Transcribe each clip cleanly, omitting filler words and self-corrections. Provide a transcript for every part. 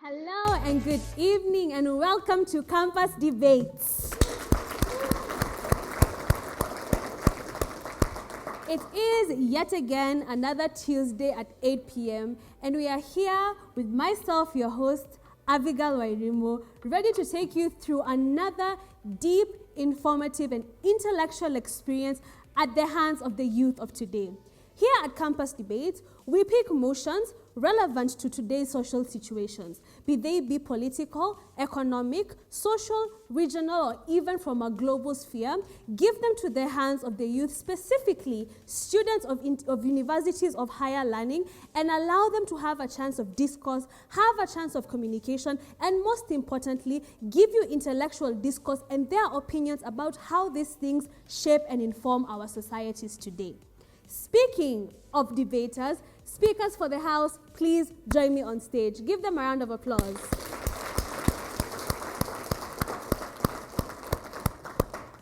Hello and good evening and welcome to Campus Debates. It is yet again another Tuesday at 8 p.m. and we are here with myself, your host, Abigail Wairimo, ready to take you through another deep, informative and intellectual experience at the hands of the youth of today. Here at Campus Debates, we pick motions relevant to today's social situations, be they political, economic, social, regional, or even from a global sphere, give them to the hands of the youth, specifically students of universities of higher learning, and allow them to have a chance of discourse, have a chance of communication, and most importantly, give you intellectual discourse and their opinions about how these things shape and inform our societies today. Speaking of debaters, speakers for the House, please join me on stage. Give them a round of applause.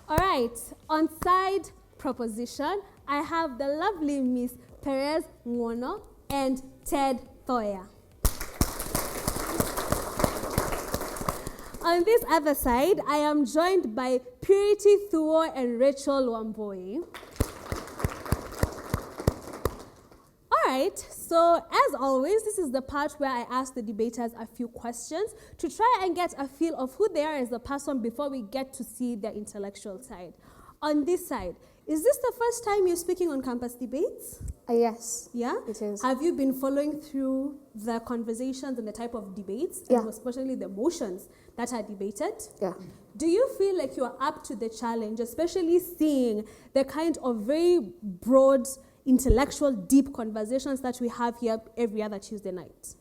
All right, on side proposition, I have the lovely Miss Perez Mwono and Ted Thoya. On this other side, I am joined by Purity Thuo and Rachel Wamboi. Alright, so as always, this is the part where I ask the debaters a few questions to try and get a feel of who they are as a person before we get to see their intellectual side. On this side, is this the first time you're speaking on Campus Debates? Yes. Yeah? It is. Have you been following through the conversations and the type of debates, Yeah. and especially the motions that are debated? Yeah. Do you feel like you are up to the challenge, especially seeing the kind of very broad, intellectual, deep conversations that we have here every other Tuesday night?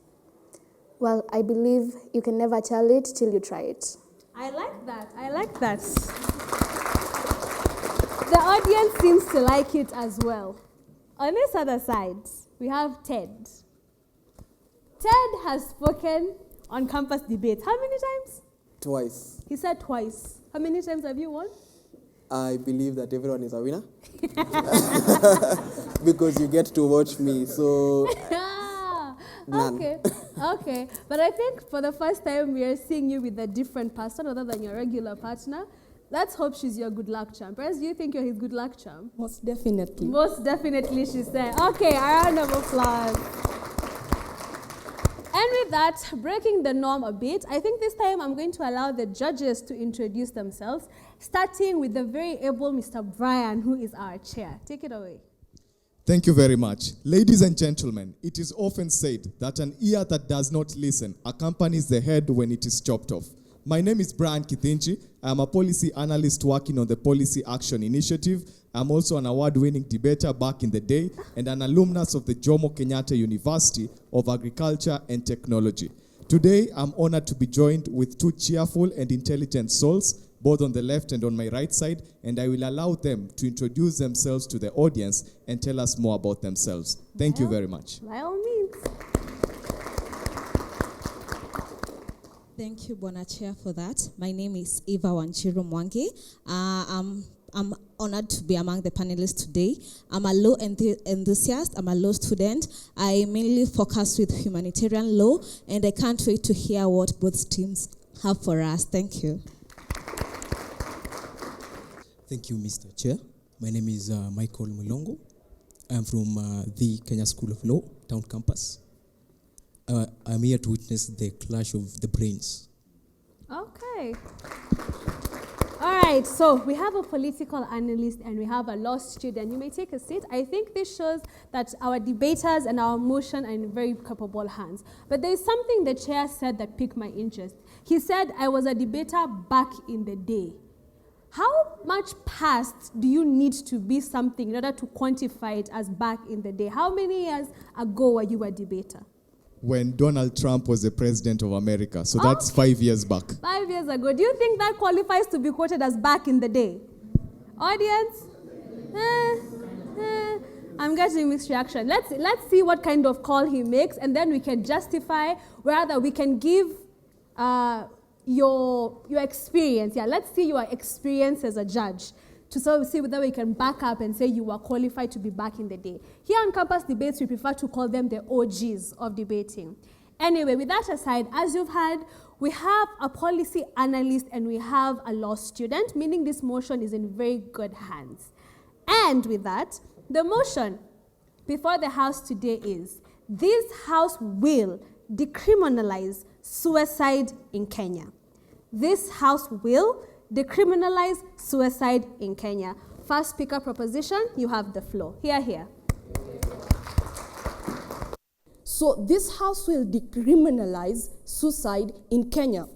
Well, I believe you can never tell it till you try it. I like that. I like that. The audience seems to like it as well. On this other side, we have Ted. Ted has spoken on Campus Debates. How many times? Twice. He said twice. How many times have you won? I believe that everyone is a winner. Because you get to watch me, so none. Okay. But I think for the first time we are seeing you with a different person other than your regular partner. Let's hope she's your good luck charm. Perhaps do you think you're his good luck charm? Most definitely. Most definitely, she said. Okay, a round of applause. And with that, breaking the norm a bit, I think this time I'm going to allow the judges to introduce themselves, starting with the very able Mr. Brian, who is our chair. Take it away. Thank you very much. Ladies and gentlemen, it is often said that an ear that does not listen accompanies the head when it is chopped off. My name is Brian Kithinchi. I am a policy analyst working on the Policy Action Initiative. I'm also an award-winning debater back in the day and an alumnus of the Jomo Kenyatta University of Agriculture and Technology. Today, I'm honored to be joined with two cheerful and intelligent souls, both on the left and on my right side, and I will allow them to introduce themselves to the audience and tell us more about themselves. Thank you very much. By all means. Thank you, Bona Chair, for that. My name is Eva Wanjiru Mwangi. I'm honored to be among the panelists today. I'm a law enthusiast. I'm a law student. I mainly focus with humanitarian law, and I can't wait to hear what both teams have for us. Thank you. Thank you, Mr. Chair. My name is Michael Mulongo. I'm from the Kenya School of Law, Town Campus. I'm here to witness the clash of the brains. Okay. All right, so we have a political analyst and we have a law student. You may take a seat. I think this shows that our debaters and our motion are in very capable hands. But there is something the chair said that piqued my interest. He said, I was a debater back in the day. How much past do you need to be something in order to quantify it as back in the day? How many years ago were you a debater? When Donald Trump was the president of America, so that's 5 years back. 5 years ago. Do you think that qualifies to be quoted as back in the day? Audience? I'm getting mixed reaction. Let's see what kind of call he makes, and then we can justify whether we can give your experience. Yeah, let's see your experience as a judge to sort of see whether we can back up and say you were qualified to be back in the day. Here on Campus Debates, we prefer to call them the OGs of debating. Anyway, with that aside, as you've heard, we have a policy analyst and we have a law student, meaning this motion is in very good hands. And with that, the motion before the House today is, this House will decriminalize suicide in Kenya. This House will decriminalize suicide in Kenya. First speaker proposition, you have the floor. Here. So this House will decriminalize suicide in Kenya.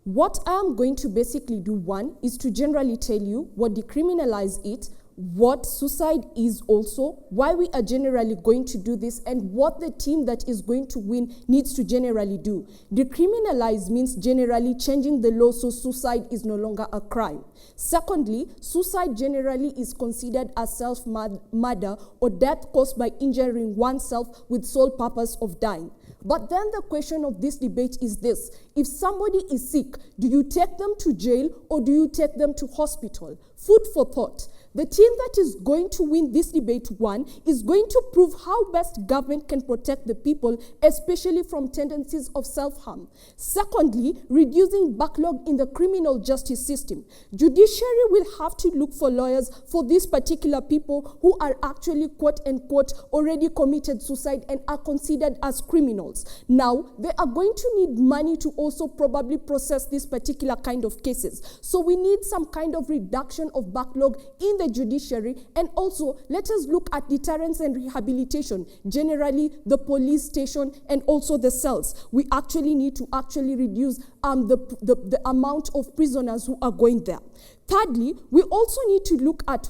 What I am going to basically do, one, is to generally tell you what decriminalize it, what suicide is also, why we are generally going to do this, and what the team that is going to win needs to generally do. Decriminalize means generally changing the law so suicide is no longer a crime. Secondly, suicide generally is considered as self-murder or death caused by injuring oneself with sole purpose of dying. But then the question of this debate is this: if somebody is sick, do you take them to jail or do you take them to hospital? Food for thought. The team that is going to win this debate, one, is going to prove how best government can protect the people, especially from tendencies of self-harm. Secondly, reducing backlog in the criminal justice system. Judiciary will have to look for lawyers for these particular people who are actually, quote-unquote, already committed suicide and are considered as criminals. Now, they are going to need money to also probably process this particular kind of cases. So we need some kind of reduction of backlog in the judiciary, and also let us look at deterrence and rehabilitation, generally the police station and also the cells. We actually need to reduce the amount of prisoners who are going there. Thirdly, we also need to look at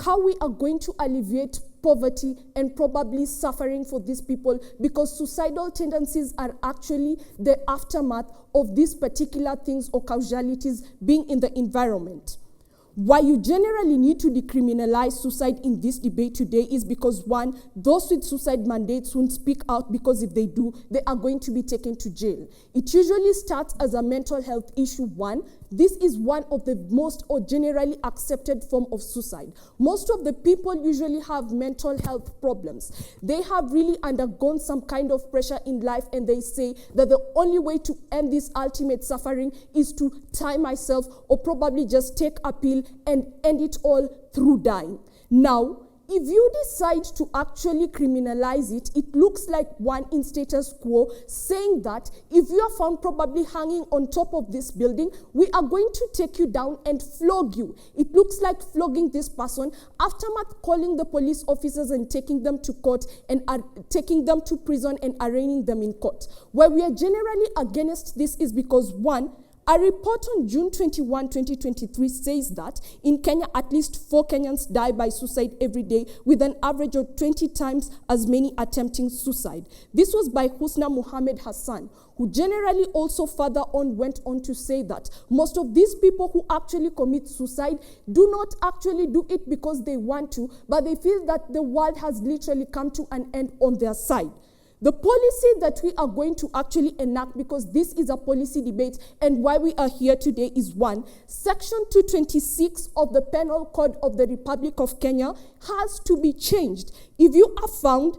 how we are going to alleviate poverty and probably suffering for these people, because suicidal tendencies are actually the aftermath of these particular things or causality being in the environment. Why you generally need to decriminalize suicide in this debate today is because, one, those with suicide mandates won't speak out, because if they do, they are going to be taken to jail. It usually starts as a mental health issue, one. This is one of the most or generally accepted form of suicide. Most of the people usually have mental health problems. They have really undergone some kind of pressure in life, and they say that the only way to end this ultimate suffering is to tie myself or probably just take a pill and end it all through dying. Now, if you decide to actually criminalize it, it looks like one in status quo saying that if you are found probably hanging on top of this building, we are going to take you down and flog you. It looks like flogging this person, aftermath calling the police officers and taking them to court and taking them to prison and arraigning them in court. Why we are generally against this is because, one, a report on June 21, 2023 says that in Kenya, at least 4 Kenyans die by suicide every day, with an average of 20 times as many attempting suicide. This was by Husna Muhammad Hassan, who generally also further on went on to say that most of these people who actually commit suicide do not actually do it because they want to, but they feel that the world has literally come to an end on their side. The policy that we are going to actually enact, because this is a policy debate and why we are here today, is one, Section 226 of the Penal Code of the Republic of Kenya has to be changed. If you are found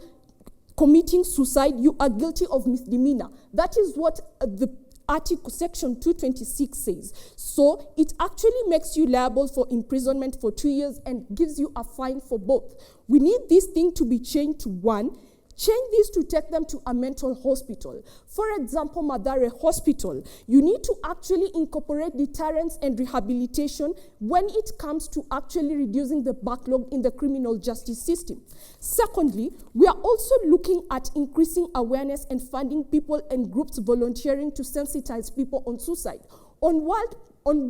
committing suicide, you are guilty of misdemeanor. That is what the Article Section 226 says. So it actually makes you liable for imprisonment for 2 years and gives you a fine for both. We need this thing to be changed to one, change this to take them to a mental hospital. For example, Madare Hospital. You need to actually incorporate deterrence and rehabilitation when it comes to actually reducing the backlog in the criminal justice system. Secondly, we are also looking at increasing awareness and funding people and groups volunteering to sensitize people on suicide. On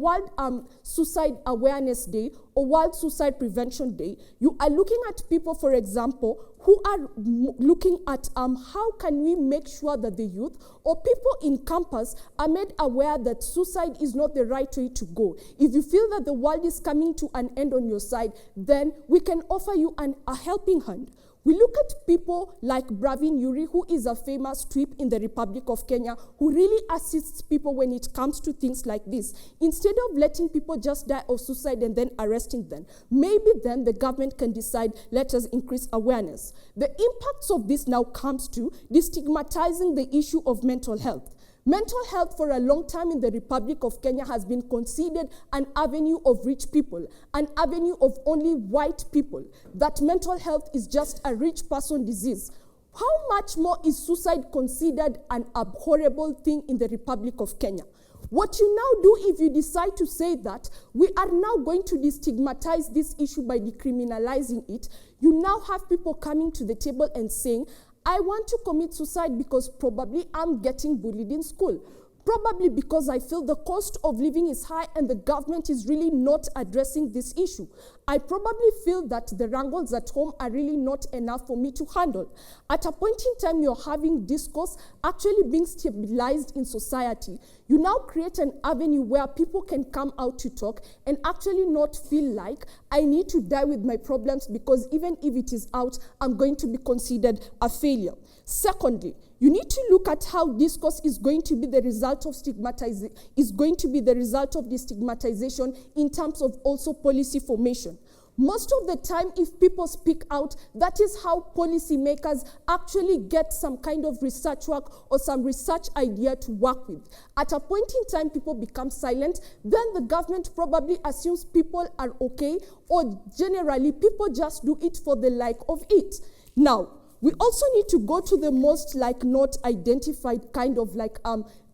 World Suicide Awareness Day or World Suicide Prevention Day, you are looking at people, for example, who are looking at how can we make sure that the youth or people in campus are made aware that suicide is not the right way to go. If you feel that the world is coming to an end on your side, then we can offer you a helping hand. We look at people like Bravin Yuri, who is a famous trip in the Republic of Kenya, who really assists people when it comes to things like this. Instead of letting people just die of suicide and then arresting them, maybe then the government can decide, let us increase awareness. The impacts of this now comes to destigmatizing the issue of mental health. Mental health for a long time in the Republic of Kenya has been considered an avenue of rich people, an avenue of only white people, that mental health is just a rich person disease. How much more is suicide considered an abhorrible thing in the Republic of Kenya? What you now do if you decide to say that we are now going to destigmatize this issue by decriminalizing it, you now have people coming to the table and saying, I want to commit suicide because probably I'm getting bullied in school. Probably because I feel the cost of living is high and the government is really not addressing this issue. I probably feel that the wrangles at home are really not enough for me to handle. At a point in time, you're having discourse actually being stabilized in society. You now create an avenue where people can come out to talk and actually not feel like I need to die with my problems because even if it is out, I'm going to be considered a failure. Secondly, you need to look at how discourse is going to be the result of destigmatization in terms of also policy formation. Most of the time, if people speak out, that is how policymakers actually get some kind of research work or some research idea to work with. At a point in time, people become silent, then the government probably assumes people are okay, or generally, people just do it for the like of it. Now, we also need to go to the most not identified kind of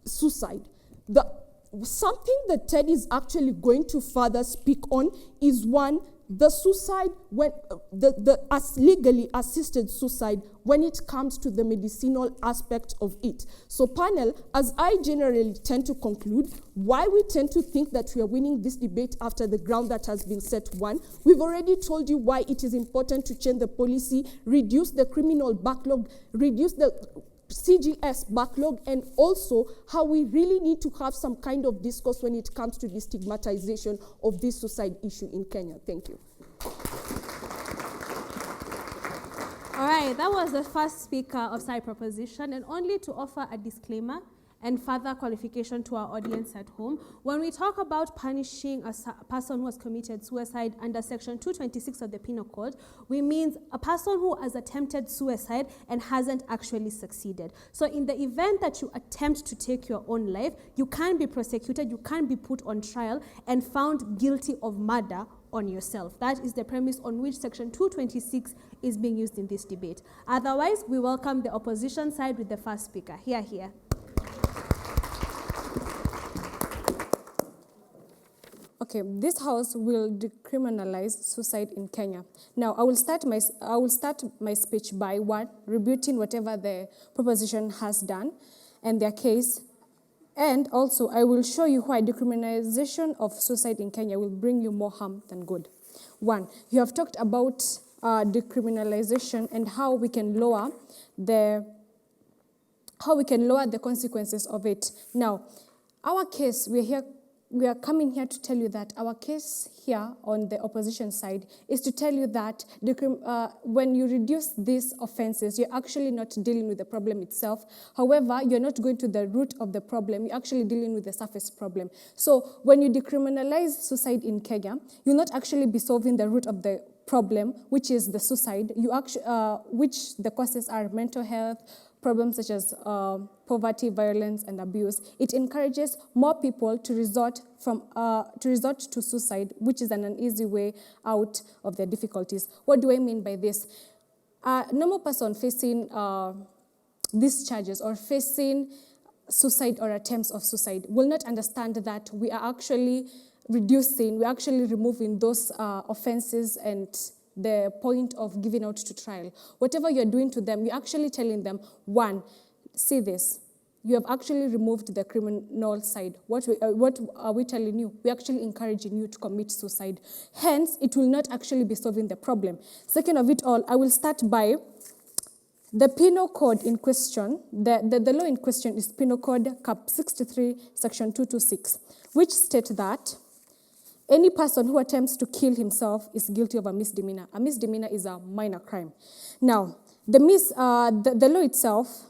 suicide. Something that Ted is actually going to further speak on is one, the suicide, when legally assisted suicide when it comes to the medicinal aspect of it. So panel, as I generally tend to conclude, why we tend to think that we are winning this debate after the ground that has been set. One, we've already told you why it is important to change the policy, reduce the criminal backlog, reduce the CGS backlog, and also how we really need to have some kind of discourse when it comes to the stigmatization of this suicide issue in Kenya. Thank you. All right, that was the first speaker of side proposition, and only to offer a disclaimer and further qualification to our audience at home. When we talk about punishing a person who has committed suicide under Section 226 of the Penal Code, we mean a person who has attempted suicide and hasn't actually succeeded. So in the event that you attempt to take your own life, you can be prosecuted, you can be put on trial and found guilty of murder on yourself. That is the premise on which Section 226 is being used in this debate. Otherwise, we welcome the opposition side with the first speaker. Here. Okay, this house will decriminalize suicide in Kenya. Now, I will start my speech by rebutting whatever the proposition has done and their case, and also I will show you why decriminalization of suicide in Kenya will bring you more harm than good. One, you have talked about decriminalization and how we can lower the consequences of it. Now, our case, we are coming here to tell you that our case here on the opposition side is to tell you that when you reduce these offenses, you're actually not dealing with the problem itself. However, you're not going to the root of the problem. You're actually dealing with the surface problem. So when you decriminalize suicide in Kenya, you'll not actually be solving the root of the problem, which is the suicide, which the causes are mental health, problems such as poverty, violence, and abuse. It encourages more people to resort to suicide, which is an uneasy way out of their difficulties. What do I mean by this? A normal person facing these charges or facing suicide or attempts of suicide will not understand that we are actually removing those offenses and the point of giving out to trial. Whatever you're doing to them, you're actually telling them, one, see this, you have actually removed the criminal side. What are we telling you? We're actually encouraging you to commit suicide. Hence, it will not actually be solving the problem. Second of it all, I will start by the penal code in question. The law in question is Penal Code Cap 63, Section 226, which states that any person who attempts to kill himself is guilty of a misdemeanor. A misdemeanor is a minor crime. Now, the law itself,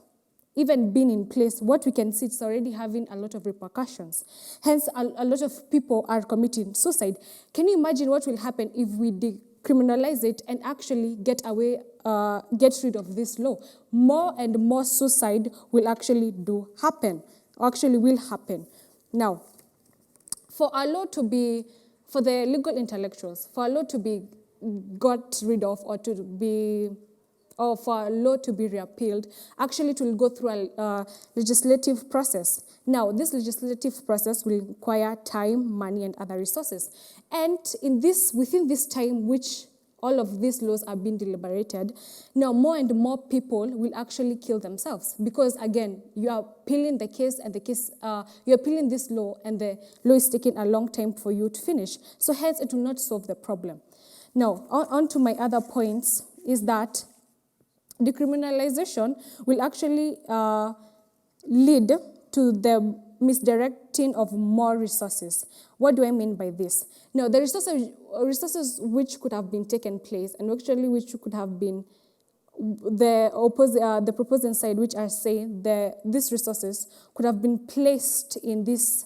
even being in place, what we can see, it's already having a lot of repercussions. Hence, a lot of people are committing suicide. Can you imagine what will happen if we decriminalize it and actually get rid of this law? More and more suicide will actually happen. Now, for the legal intellectuals, for a law to be got rid of or for a law to be repealed, actually it will go through a legislative process. Now, this legislative process will require time, money, and other resources. And within this time, which all of these laws are being deliberated, now more and more people will actually kill themselves because, again, you are appealing the case and you're appealing this law and the law is taking a long time for you to finish. So hence, it will not solve the problem. Now, on to my other points is that decriminalization will actually lead to the misdirecting of more resources. What do I mean by this? Now, the resources which could have been taken place and actually which could have been the proposing side, which are saying these resources could have been placed in this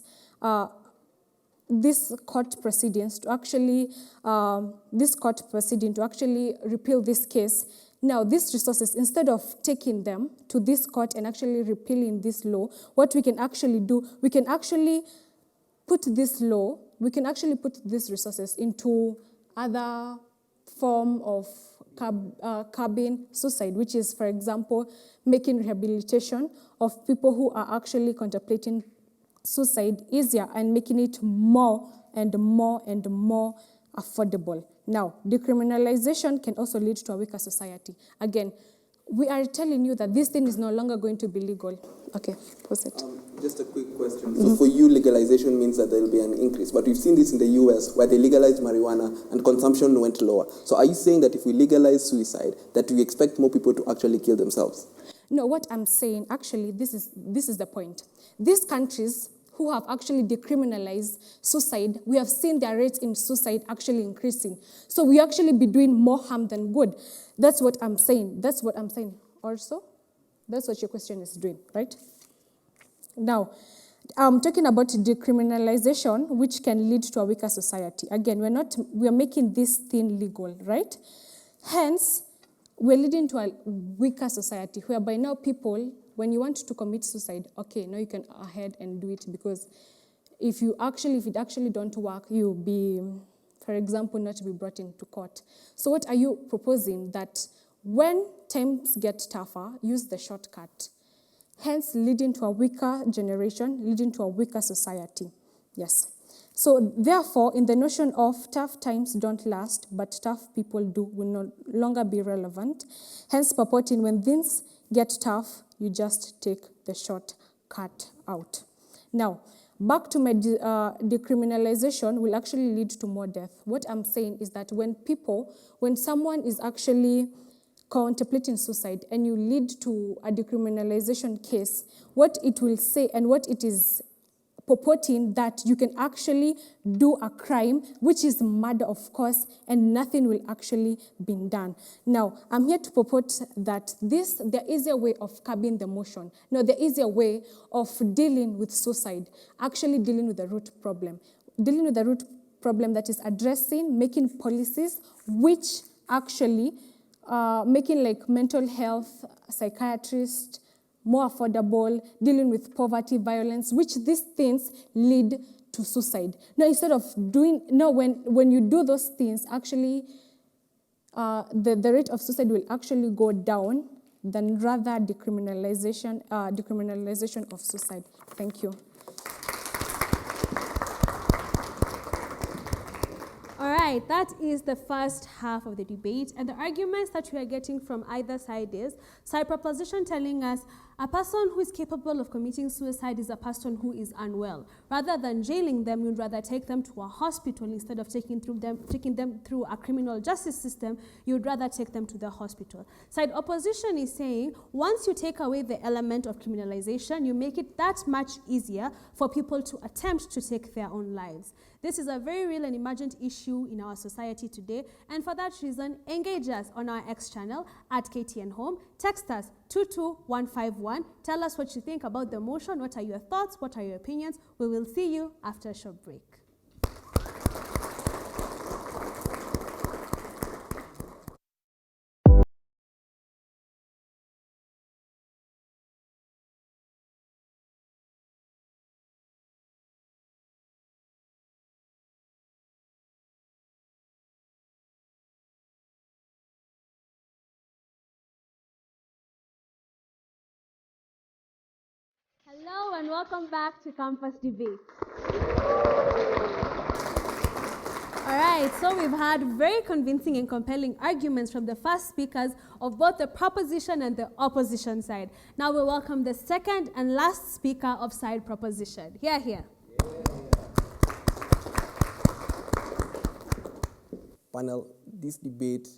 court proceedings to actually repeal this case. Now, these resources, instead of taking them to this court and actually repealing this law, what we can actually do, we can actually put these resources into other form of curbing suicide, which is, for example, making rehabilitation of people who are actually contemplating suicide easier and making it more and more and more affordable. Now, decriminalization can also lead to a weaker society. Again, we are telling you that this thing is no longer going to be legal. Okay, pause it. Just a quick question. So for you, legalization means that there will be an increase. But we've seen this in the US where they legalized marijuana and consumption went lower. So are you saying that if we legalize suicide, that we expect more people to actually kill themselves? No, what I'm saying, actually, this is the point. These countries who have actually decriminalized suicide, we have seen their rates in suicide actually increasing. So we actually be doing more harm than good. That's what I'm saying. Also, that's what your question is doing, right? Now, talking about decriminalization, which can lead to a weaker society. Again, we are making this thing legal, right? Hence, we're leading to a weaker society, whereby now people, when you want to commit suicide, okay, now you can go ahead and do it, because if it actually don't work, you'll be, for example, not to be brought into court. So what are you proposing? That when times get tougher, use the shortcut. Hence, leading to a weaker generation, leading to a weaker society. Yes. So therefore, in the notion of tough times don't last, but tough people do, will no longer be relevant. Hence, purporting when things get tough, you just take the shortcut out. Now, back to my decriminalization will actually lead to more death. What I'm saying is that when someone is actually contemplating suicide and you lead to a decriminalization case, what it will say and what it is purporting that you can actually do a crime, which is murder, of course, and nothing will actually be done. Now, I'm here to purport that the easier way of curbing the motion, the easier way of dealing with suicide, actually dealing with the root problem. Dealing with the root problem, that is making policies which actually making like mental health, psychiatrists, more affordable, dealing with poverty, violence, which these things lead to suicide. Now, instead of when you do those things, actually, the rate of suicide will actually go down than rather decriminalization of suicide. Thank you. All right. right, that is the first half of the debate, and the arguments that we are getting from either side is side proposition telling us a person who is capable of committing suicide is a person who is unwell. Rather than jailing them, you'd rather take them to a hospital instead of taking them through a criminal justice system. You'd rather take them to the hospital. Side opposition is saying once you take away the element of criminalization, you make it that much easier for people to attempt to take their own lives. This is a very real and emergent issue in our society today, and for that reason, engage us on our X channel at KTN Home. Text us 22151. Tell us what you think about the motion. What are your thoughts? What are your opinions? We will see you after a short break. Hello and welcome back to Campus Debate. All right, so we've had very convincing and compelling arguments from the first speakers of both the proposition and the opposition side. Now we welcome the second and last speaker of side proposition. Here, here. Panel, this debate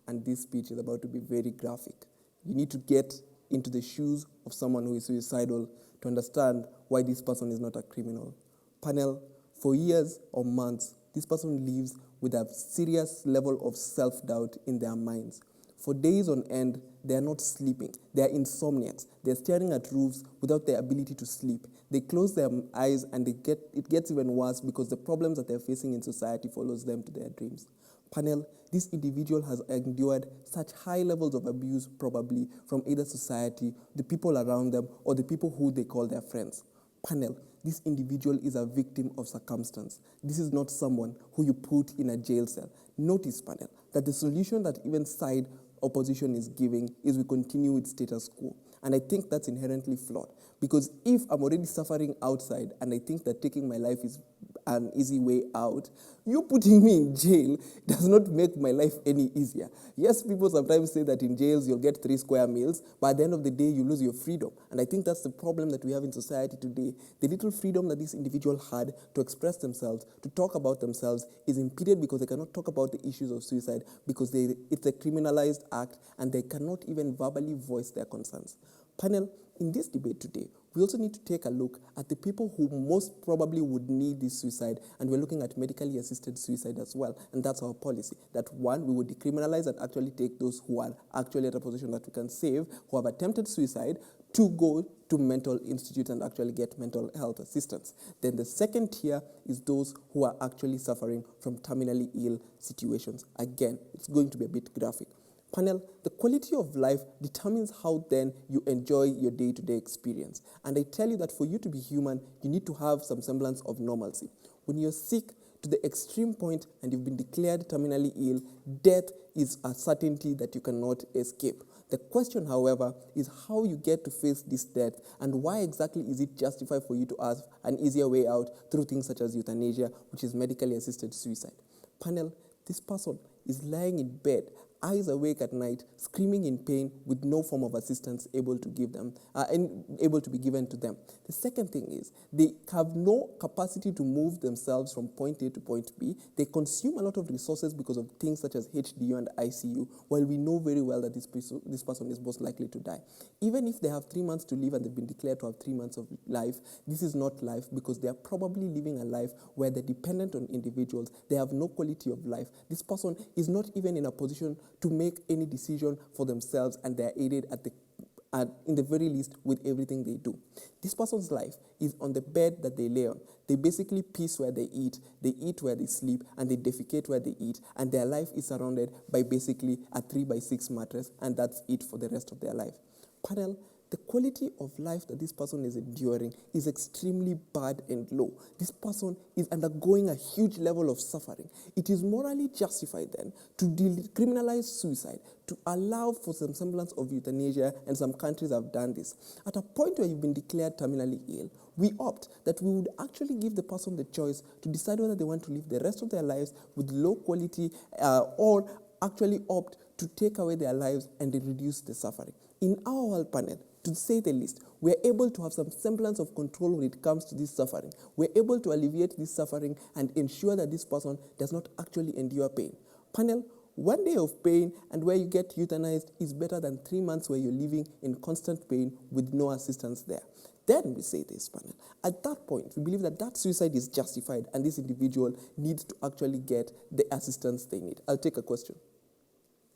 and this speech is about to be very graphic. You need to get into the shoes of someone who is suicidal to understand why this person is not a criminal. Panel, for years or months, this person lives with a serious level of self-doubt in their minds. For days on end, they are not sleeping. They are insomniacs. They're staring at roofs without the ability to sleep. They close their eyes and it gets even worse because the problems that they're facing in society follows them to their dreams. Panel, this individual has endured such high levels of abuse probably from either society, the people around them, or the people who they call their friends. Panel, this individual is a victim of circumstance. This is not someone who you put in a jail cell. Notice, panel, that the solution that even side opposition is giving is we continue with status quo. And I think that's inherently flawed. Because if I'm already suffering outside and I think that taking my life is an easy way out, you putting me in jail does not make my life any easier. Yes, people sometimes say that in jails you'll get 3 square meals, but at the end of the day you lose your freedom. And I think that's the problem that we have in society today. The little freedom that this individual had to express themselves, to talk about themselves, is impeded because they cannot talk about the issues of suicide because it's a criminalized act and they cannot even verbally voice their concerns. Panel, in this debate today, we also need to take a look at the people who most probably would need this suicide, and we're looking at medically assisted suicide as well, and that's our policy. That one, we would decriminalize and actually take those who are actually at a position that we can save, who have attempted suicide, to go to mental institutes and actually get mental health assistance. Then the second tier is those who are actually suffering from terminally ill situations. Again, it's going to be a bit graphic. Panel, the quality of life determines how then you enjoy your day-to-day experience. And I tell you that for you to be human, you need to have some semblance of normalcy. When you're sick to the extreme point and you've been declared terminally ill, death is a certainty that you cannot escape. The question, however, is how you get to face this death and why exactly is it justified for you to ask an easier way out through things such as euthanasia, which is medically assisted suicide. Panel, this person is lying in bed, eyes awake at night, screaming in pain with no form of assistance able to give them, able to be given to them. The second thing is they have no capacity to move themselves from point A to point B. They consume a lot of resources because of things such as HDU and ICU, while we know very well that this person is most likely to die. Even if they have 3 months to live and they've been declared to have 3 months of life, this is not life because they are probably living a life where they're dependent on individuals. They have no quality of life. This person is not even in a position to make any decision for themselves, and they are aided in the very least with everything they do. This person's life is on the bed that they lay on. They basically piss where they eat where they sleep, and they defecate where they eat, and their life is surrounded by basically a 3x6 mattress, and that's it for the rest of their life. Panel, the quality of life that this person is enduring is extremely bad and low. This person is undergoing a huge level of suffering. It is morally justified then to decriminalize suicide, to allow for some semblance of euthanasia, and some countries have done this. At a point where you've been declared terminally ill, we opt that we would actually give the person the choice to decide whether they want to live the rest of their lives with low quality or actually opt to take away their lives and reduce the suffering. In our world panel, to say the least, we're able to have some semblance of control when it comes to this suffering. We're able to alleviate this suffering and ensure that this person does not actually endure pain. Panel, 1 day of pain and where you get euthanized is better than 3 months where you're living in constant pain with no assistance there. Then we say this, panel. At that point, we believe that that suicide is justified and this individual needs to actually get the assistance they need. I'll take a question.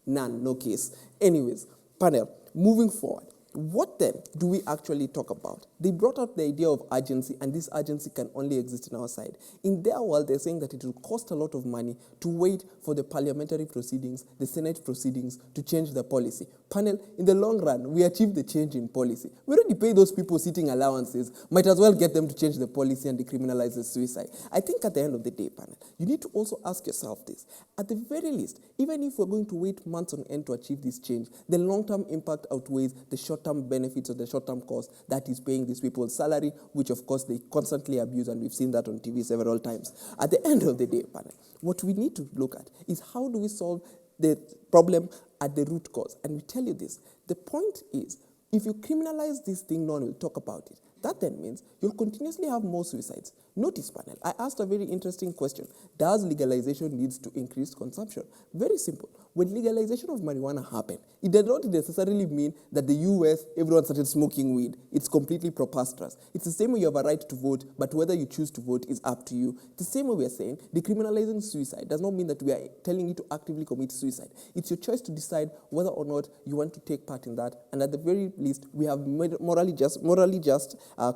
None, no case. Anyways, panel, moving forward, what then do we actually talk about? They brought up the idea of urgency, and this urgency can only exist in our side. In their world, they're saying that it will cost a lot of money to wait for the parliamentary proceedings, the Senate proceedings to change the policy. Panel, in the long run, we achieve the change in policy. We already pay those people sitting allowances, might as well get them to change the policy and decriminalize the suicide. I think at the end of the day, panel, you need to also ask yourself this. At the very least, even if we're going to wait months on end to achieve this change, the long-term impact outweighs the short-term benefits or the short-term cost that is paying these people's salary, which of course they constantly abuse, and we've seen that on TV several times. At the end of the day, panel, what we need to look at is how do we solve the problem at the root cause. And we tell you this, the point is, if you criminalize this thing, no one will talk about it. That then means you'll continuously have more suicides. Notice, panel, I asked a very interesting question. Does legalization lead to increased consumption? Very simple. When legalization of marijuana happened, it did not necessarily mean that the US, everyone started smoking weed. It's completely preposterous. It's the same way you have a right to vote, but whether you choose to vote is up to you. The same way we are saying, decriminalizing suicide does not mean that we are telling you to actively commit suicide. It's your choice to decide whether or not you want to take part in that, and at the very least, we have morally just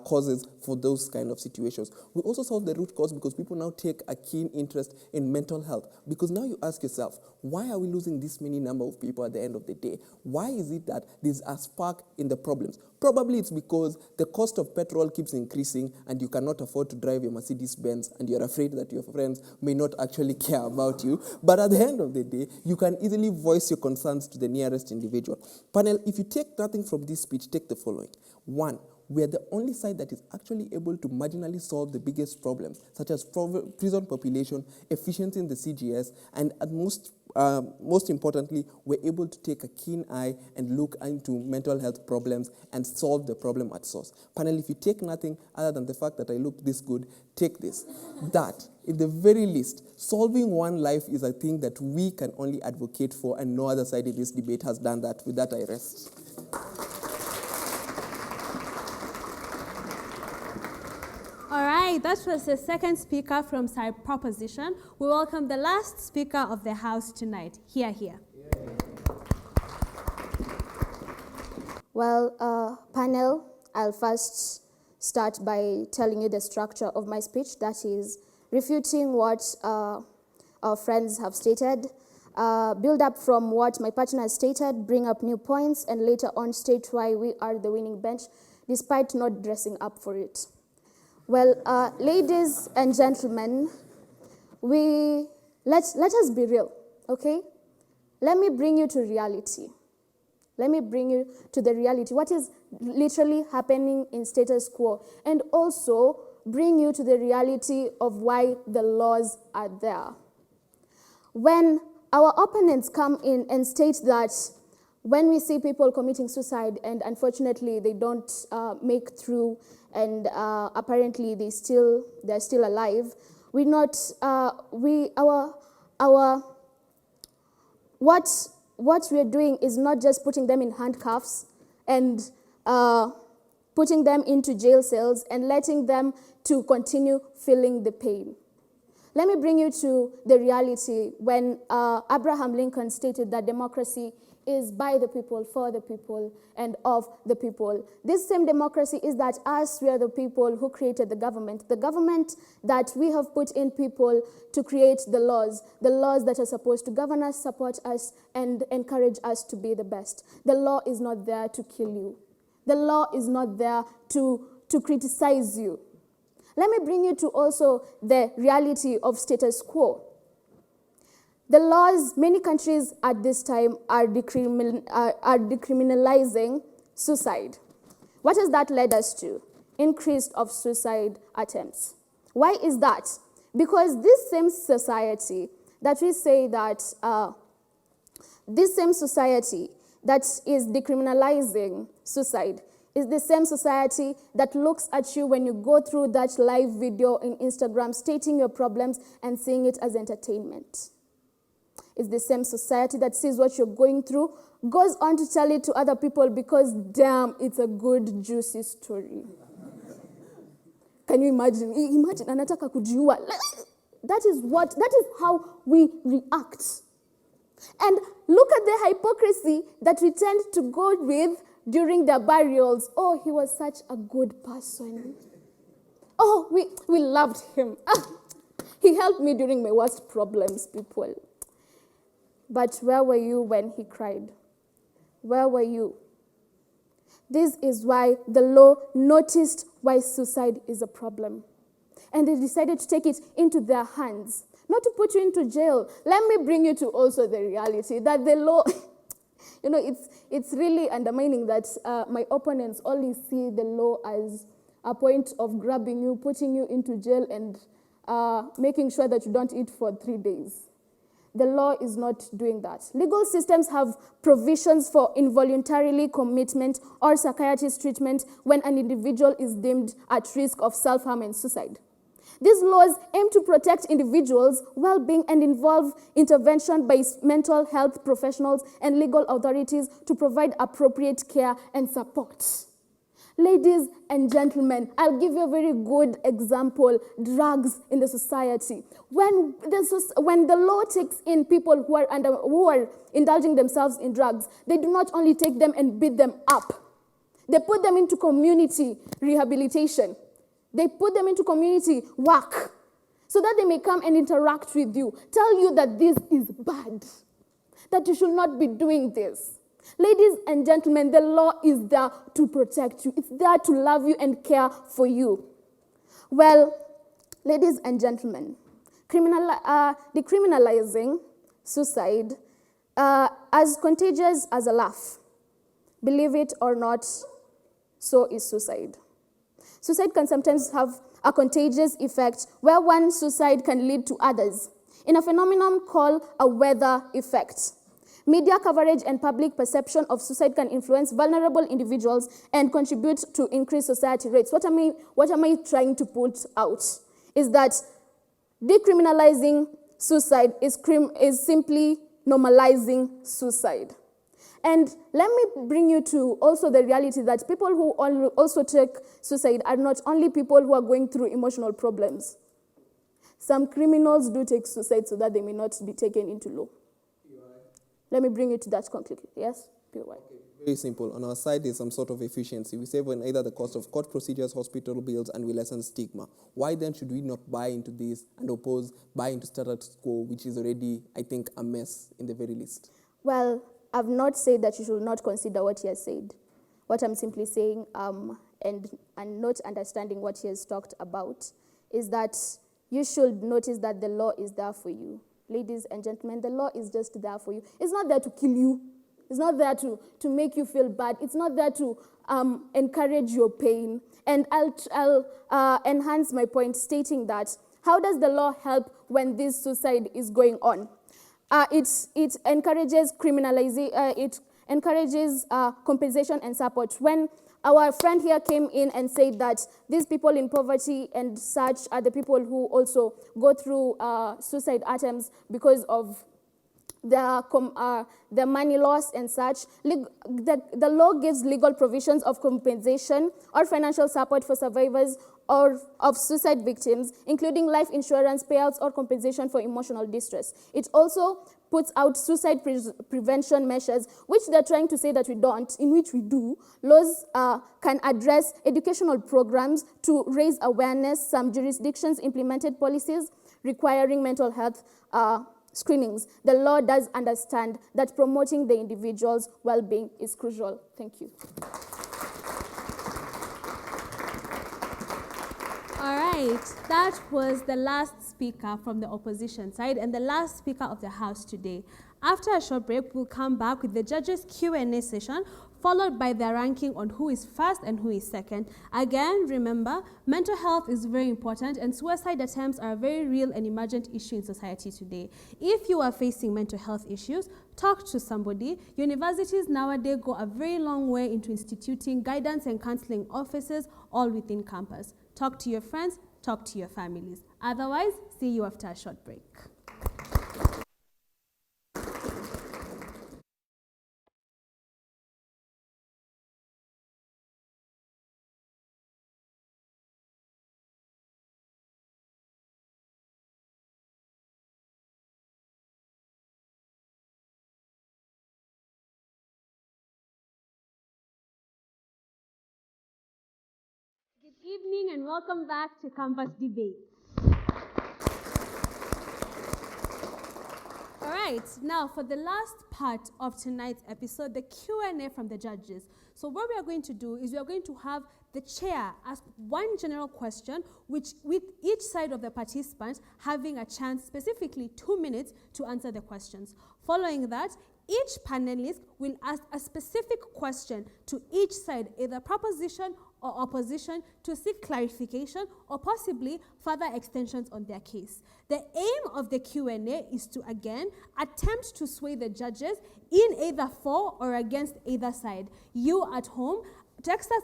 causes for those kind of situations. We also solve the root cause because people now take a keen interest in mental health. Because now you ask yourself, why are we losing this many number of people at the end of the day? Why is it that there's a spark in the problems? Probably it's because the cost of petrol keeps increasing and you cannot afford to drive your Mercedes-Benz and you're afraid that your friends may not actually care about you. But at the end of the day, you can easily voice your concerns to the nearest individual. Panel, if you take nothing from this speech, take the following. 1, we are the only side that is actually able to marginally solve the biggest problems, such as prison population, efficiency in the CGS, and at most importantly, we're able to take a keen eye and look into mental health problems and solve the problem at source. Panel, if you take nothing other than the fact that I look this good, take this. That, in the very least, solving one life is a thing that we can only advocate for, and no other side in this debate has done that. With that, I rest. All right, that was the second speaker from Side Proposition. We welcome the last speaker of the House tonight. Hear, hear. Well, panel, I'll first start by telling you the structure of my speech, that is refuting what our friends have stated, build up from what my partner has stated, bring up new points, and later on state why we are the winning bench, despite not dressing up for it. Well, ladies and gentlemen, let us be real, okay? Let me bring you to reality. Let me bring you to the reality, what is literally happening in status quo, and also bring you to the reality of why the laws are there. When our opponents come in and state that when we see people committing suicide and unfortunately they don't make through and apparently they're still alive, what we're doing is not just putting them in handcuffs and putting them into jail cells and letting them to continue feeling the pain. Let me bring you to the reality when Abraham Lincoln stated that democracy is by the people, for the people, and of the people. This same democracy is that us, we are the people who created the government that we have put in people to create the laws that are supposed to govern us, support us, and encourage us to be the best. The law is not there to kill you. The law is not there to criticize you. Let me bring you to also the reality of status quo. The laws, many countries at this time are decriminalizing suicide. What has that led us to? increase of suicide attempts. Why is that? Because this same society that we say that, this same society that is decriminalizing suicide is the same society that looks at you when you go through that live video in Instagram stating your problems and seeing it as entertainment. It's the same society that sees what you're going through, goes on to tell it to other people because, damn, it's a good, juicy story. Can you imagine? Imagine, anataka kujiua. That is how we react. And look at the hypocrisy that we tend to go with during their burials. Oh, he was such a good person. Oh, we loved him. He helped me during my worst problems, people. But where were you when he cried? Where were you? This is why the law noticed why suicide is a problem. And they decided to take it into their hands, not to put you into jail. Let me bring you to also the reality that the law, it's really undermining that my opponents only see the law as a point of grabbing you, putting you into jail, and making sure that you don't eat for 3 days. The law is not doing that. Legal systems have provisions for involuntarily commitment or psychiatrist treatment when an individual is deemed at risk of self-harm and suicide. These laws aim to protect individuals' well-being and involve intervention by mental health professionals and legal authorities to provide appropriate care and support. Ladies and gentlemen, I'll give you a very good example: drugs in the society. When the law takes in people who are indulging themselves in drugs, they do not only take them and beat them up. They put them into community rehabilitation. They put them into community work so that they may come and interact with you, tell you that this is bad, that you should not be doing this. Ladies and gentlemen, the law is there to protect you. It's there to love you and care for you. Well, ladies and gentlemen, decriminalizing suicide as contagious as a laugh. Believe it or not, so is suicide. Suicide can sometimes have a contagious effect where one suicide can lead to others in a phenomenon called a weather effect. Media coverage and public perception of suicide can influence vulnerable individuals and contribute to increased society rates. What am I trying to put out? Is that decriminalizing suicide is simply normalizing suicide. And let me bring you to also the reality that people who also take suicide are not only people who are going through emotional problems. Some criminals do take suicide so that they may not be taken into law. Let me bring you to that concretely. Yes? PY. Very simple. On our side, there's some sort of efficiency. We save on either the cost of court procedures, hospital bills, and we lessen stigma. Why then should we not buy into this and buy into status quo, which is already, I think, a mess in the very least? Well, I've not said that you should not consider what he has said. What I'm simply saying, and not understanding what he has talked about, is that you should notice that the law is there for you. Ladies and gentlemen, the law is just there for you. It's not there to kill you. It's not there to make you feel bad. It's not there to encourage your pain. And I'll enhance my point stating that how does the law help when this suicide is going on? It encourages it encourages compensation and support. When our friend here came in and said that these people in poverty and such are the people who also go through suicide attempts because of the money loss and such. The law gives legal provisions of compensation or financial support for survivors or of suicide victims, including life insurance payouts or compensation for emotional distress. It also puts out suicide prevention measures, which they're trying to say that we don't, in which we do. Laws can address educational programs to raise awareness. Some jurisdictions implemented policies requiring mental health screenings. The law does understand that promoting the individual's well-being is crucial. Thank you. All right, that was the last speaker from the opposition side and the last speaker of the House today. After a short break, we'll come back with the judges' Q&A session, followed by their ranking on who is first and who is second. Again, remember, mental health is very important, and suicide attempts are a very real and emergent issue in society today. If you are facing mental health issues, talk to somebody. Universities nowadays go a very long way into instituting guidance and counseling offices all within campus. Talk to your friends, talk to your families. Otherwise, see you after a short break. Good evening and welcome back to Campus Debate. All right, now for the last part of tonight's episode, the Q&A from the judges. So what we are going to do is we are going to have the chair ask one general question, which with each side of the participant having a chance, specifically 2 minutes, to answer the questions. Following that, each panelist will ask a specific question to each side, either proposition or opposition, to seek clarification or possibly further extensions on their case. The aim of the Q&A is to, again, attempt to sway the judges in either for or against either side. You at home, text us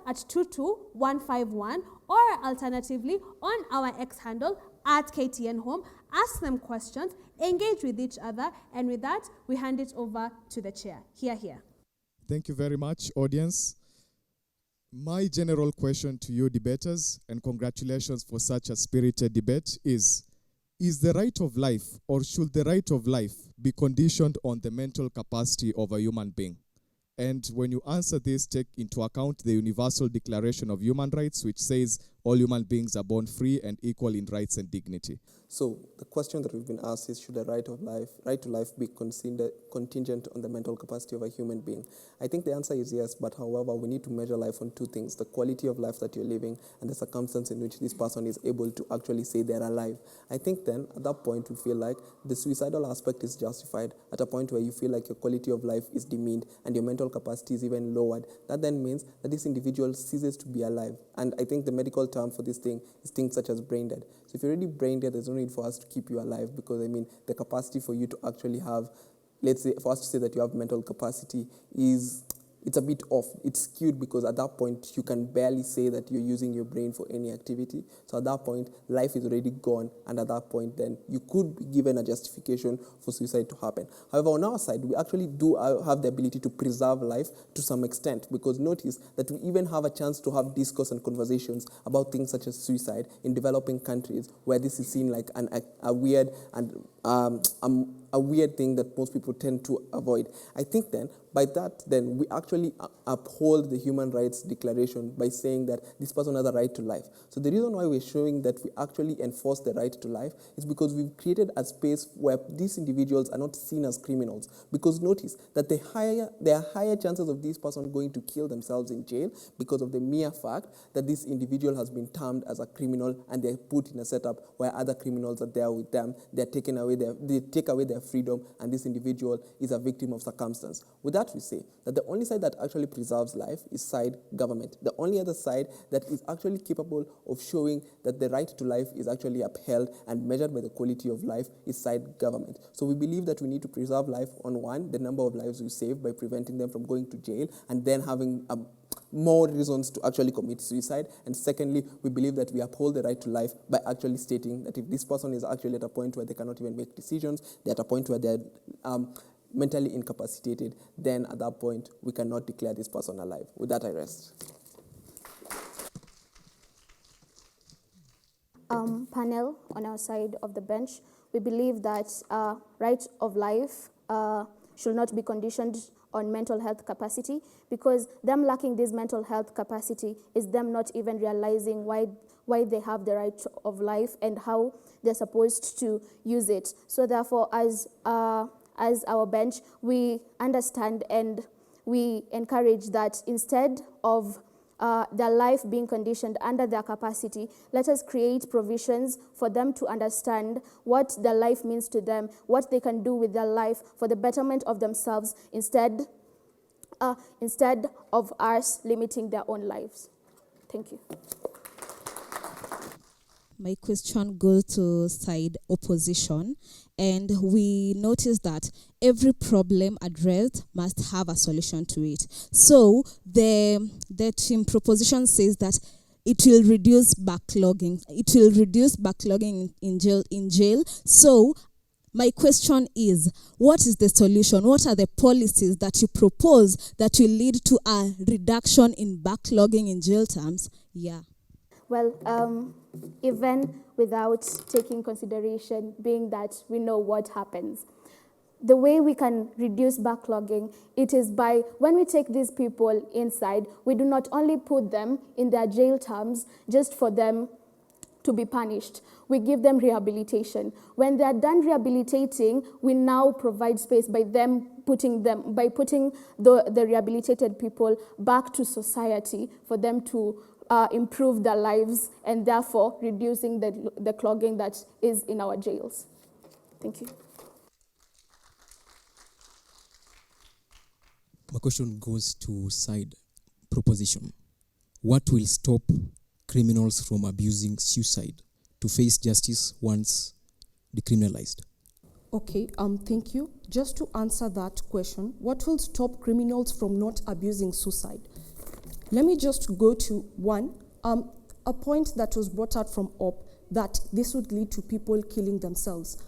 at 22151, or alternatively on our X handle at KTN Home. Ask them questions, engage with each other, and with that, we hand it over to the chair. Here. Thank you very much, audience. My general question to you debaters, and congratulations for such a spirited debate, is the right of life, or should the right of life be conditioned on the mental capacity of a human being? And when you answer this, take into account the Universal Declaration of Human Rights, which says all human beings are born free and equal in rights and dignity. So the question that we've been asked is, should the right to life be contingent on the mental capacity of a human being? I think the answer is yes, but however, we need to measure life on two things: the quality of life that you're living and the circumstance in which this person is able to actually say they're alive. I think then, at that point, we feel like the suicidal aspect is justified. At a point where you feel like your quality of life is demeaned and your mental capacity is even lowered, that then means that this individual ceases to be alive. And I think the medical term for this thing is things such as brain dead. So if you're already brain dead, there's no need for us to keep you alive, because the capacity for you to actually have, let's say, for us to say that you have mental capacity it's a bit off. It's skewed, because at that point you can barely say that you're using your brain for any activity. So at that point, life is already gone, and at that point then you could be given a justification for suicide to happen. However, on our side, we actually do have the ability to preserve life to some extent, because notice that we even have a chance to have discourse and conversations about things such as suicide in developing countries, where this is seen like a weird thing that most people tend to avoid. I think then, by that, then we actually uphold the Human Rights Declaration by saying that this person has a right to life. So the reason why we're showing that we actually enforce the right to life is because we've created a space where these individuals are not seen as criminals. Because notice that there are higher chances of this person going to kill themselves in jail because of the mere fact that this individual has been termed as a criminal, and they're put in a setup where other criminals are there with them. They take away their freedom, and this individual is a victim of circumstance. With that, we say that the only side that actually preserves life is side government. The only other side that is actually capable of showing that the right to life is actually upheld and measured by the quality of life is side government. So we believe that we need to preserve life on one, the number of lives we save by preventing them from going to jail, and then having more reasons to actually commit suicide. And secondly, we believe that we uphold the right to life by actually stating that if this person is actually at a point where they cannot even make decisions, they're at a point where they're mentally incapacitated, then at that point, we cannot declare this person alive. With that, I rest. Panel on our side of the bench, we believe that right of life should not be conditioned on mental health capacity, because them lacking this mental health capacity is them not even realizing why they have the right of life and how they're supposed to use it. So therefore, as our bench, we understand and we encourage that instead of their life being conditioned under their capacity, let us create provisions for them to understand what their life means to them, what they can do with their life for the betterment of themselves, instead instead of us limiting their own lives. Thank you. My question goes to side opposition, and we notice that every problem addressed must have a solution to it. So the team proposition says that it will reduce backlogging. It will reduce backlogging in jail. So my question is, what is the solution? What are the policies that you propose that will lead to a reduction in backlogging in jail terms? Yeah. Well, even without taking consideration, being that we know what happens, the way we can reduce backlogging, it is by, when we take these people inside, we do not only put them in their jail terms just for them to be punished. We give them rehabilitation. When they are done rehabilitating, we now provide space by putting the rehabilitated people back to society for them to improve their lives, and therefore reducing the clogging that is in our jails. Thank you. My question goes to side proposition. What will stop criminals from abusing suicide to face justice once decriminalized? Okay, thank you. Just to answer that question, what will stop criminals from not abusing suicide? Let me just go to a point that was brought out from OP, that this would lead to people killing themselves.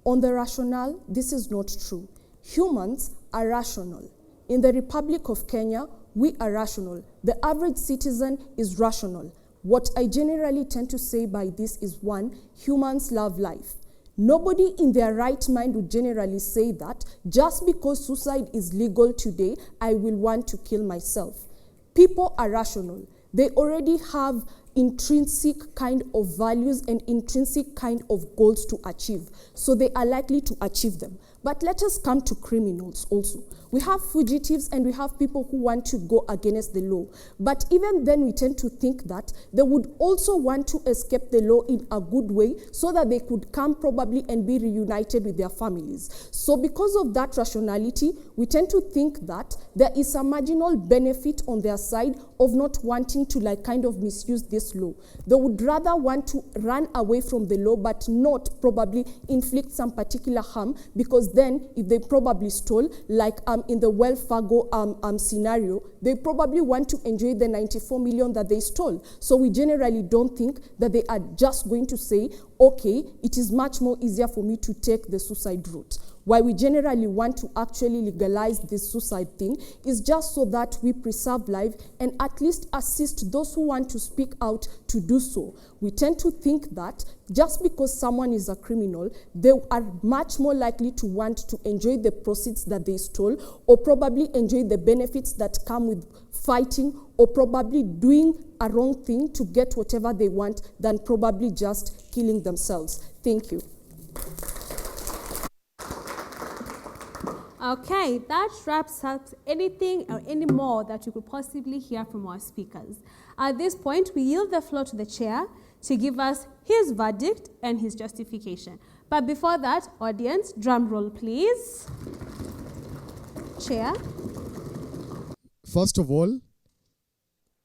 On the rationale, this is not true. Humans are rational. In the Republic of Kenya, we are rational. The average citizen is rational. What I generally tend to say by this is, one, humans love life. Nobody in their right mind would generally say that just because suicide is legal today, I will want to kill myself. People are rational. They already have intrinsic kind of values and intrinsic kind of goals to achieve. So they are likely to achieve them. But let us come to criminals also. We have fugitives and we have people who want to go against the law. But even then we tend to think that they would also want to escape the law in a good way so that they could come probably and be reunited with their families. So because of that rationality, we tend to think that there is a marginal benefit on their side of not wanting to kind of misuse this law. They would rather want to run away from the law but not probably inflict some particular harm, because then if they probably stole, like in the Wells Fargo scenario, they probably want to enjoy the 94 million that they stole. So we generally don't think that they are just going to say, okay, it is much more easier for me to take the suicide route. Why we generally want to actually legalize this suicide thing is just so that we preserve life and at least assist those who want to speak out to do so. We tend to think that just because someone is a criminal, they are much more likely to want to enjoy the proceeds that they stole, or probably enjoy the benefits that come with fighting, or probably doing a wrong thing to get whatever they want, than probably just killing themselves. Thank you. Okay, that wraps up anything or any more that you could possibly hear from our speakers. At this point, we yield the floor to the chair to give us his verdict and his justification. But before that, audience, drum roll, please. Chair. First of all,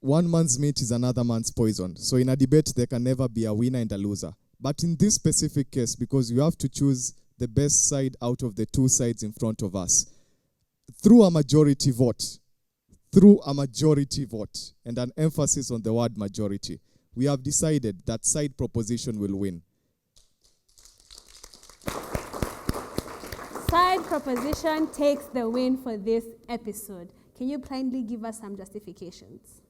one man's meat is another man's poison. So in a debate, there can never be a winner and a loser. But in this specific case, because you have to choose the best side out of the two sides in front of us, through a majority vote, and an emphasis on the word majority, we have decided that side proposition will win. Side proposition takes the win for this episode. Can you kindly give us some justifications?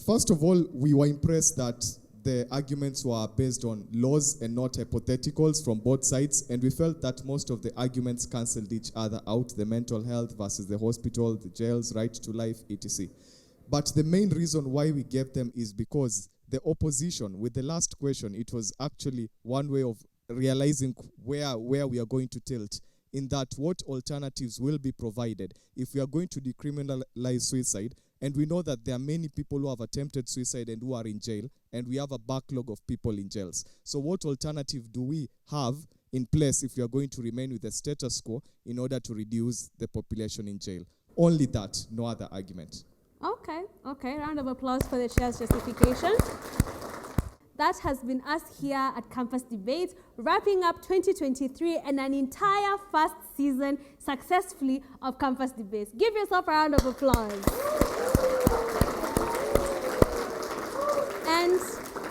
First of all, we were impressed that the arguments were based on laws and not hypotheticals from both sides, and we felt that most of the arguments cancelled each other out, the mental health versus the hospital, the jails, right to life, etc. But the main reason why we gave them is because the opposition, with the last question, it was actually one way of realizing where we are going to tilt, in that what alternatives will be provided if we are going to decriminalize suicide. And we know that there are many people who have attempted suicide and who are in jail, and we have a backlog of people in jails. So what alternative do we have in place if we are going to remain with the status quo in order to reduce the population in jail? Only that, no other argument. Okay. Round of applause for the chair's justification. That has been us here at Campus Debate, wrapping up 2023 and an entire first season successfully of Campus Debates. Give yourself a round of applause. And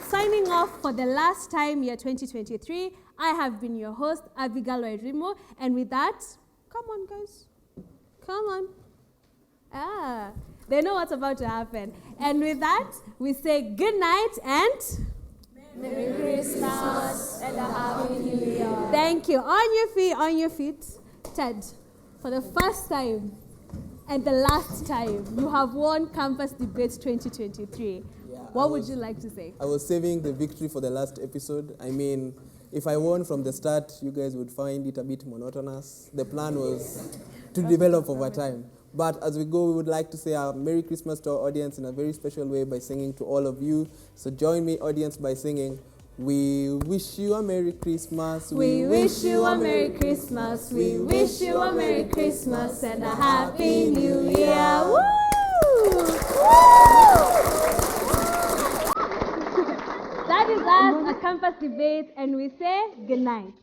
signing off for the last time, year 2023, I have been your host, Abigail Wairimo. And with that, come on, guys. Come on. They know what's about to happen. And with that, we say good night and Merry Christmas and a Happy New Year. thank you. On your feet. Ted, for the first time and the last time, you have won Campus Debates 2023. What would you like to say? I was saving the victory for the last episode. I mean, if I won from the start, you guys would find it a bit monotonous. The plan was to develop over time. But as we go, we would like to say a Merry Christmas to our audience in a very special way by singing to all of you. So join me, audience, by singing, we wish you a Merry Christmas. We wish you a Merry Christmas. We wish you a Merry Christmas and a Happy New Year. Woo! That is us at Campus Debate, and we say good night.